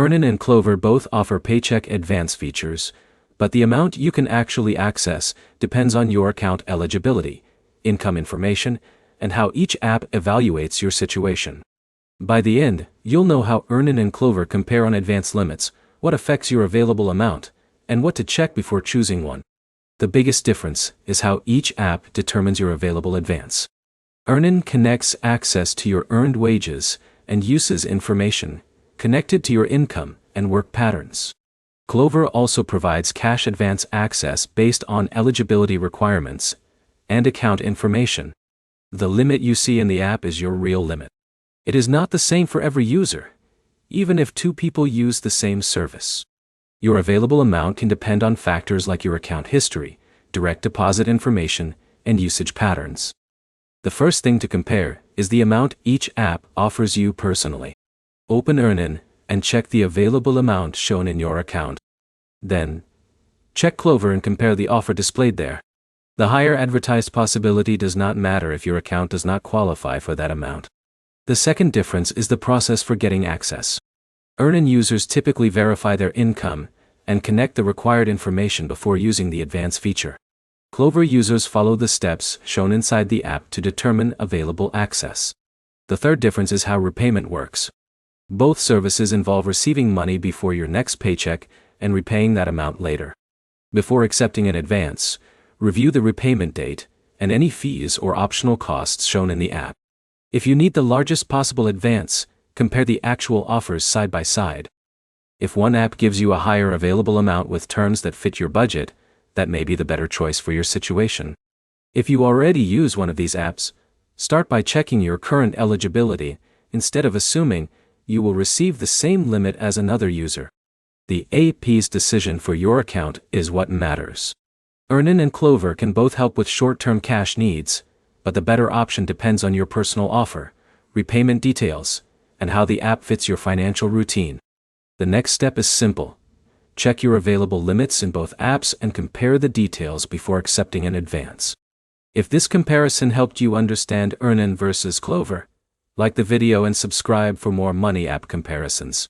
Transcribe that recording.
Earnin and Klover both offer paycheck advance features, but the amount you can actually access depends on your account eligibility, income information, and how each app evaluates your situation. By the end, you'll know how Earnin and Klover compare on advance limits, what affects your available amount, and what to check before choosing one. The biggest difference is how each app determines your available advance. Earnin connects access to your earned wages and uses information connected to your income and work patterns. Klover also provides cash advance access based on eligibility requirements and account information. The limit you see in the app is your real limit. It is not the same for every user, even if two people use the same service. Your available amount can depend on factors like your account history, direct deposit information, and usage patterns. The first thing to compare is the amount each app offers you personally. Open Earnin and check the available amount shown in your account. Then, check Klover and compare the offer displayed there. The higher advertised possibility does not matter if your account does not qualify for that amount. The second difference is the process for getting access. Earnin users typically verify their income and connect the required information before using the advance feature. Klover users follow the steps shown inside the app to determine available access. The third difference is how repayment works. Both services involve receiving money before your next paycheck and repaying that amount later. Before accepting an advance, review the repayment date and any fees or optional costs shown in the app. If you need the largest possible advance, compare the actual offers side by side. If one app gives you a higher available amount with terms that fit your budget, that may be the better choice for your situation. If you already use one of these apps, start by checking your current eligibility instead of assuming you will receive the same limit as another user. The AP's decision for your account is what matters. Earnin and Klover can both help with short-term cash needs, but the better option depends on your personal offer, repayment details, and how the app fits your financial routine. The next step is simple. Check your available limits in both apps and compare the details before accepting an advance. If this comparison helped you understand Earnin versus Klover, like the video and subscribe for more money app comparisons.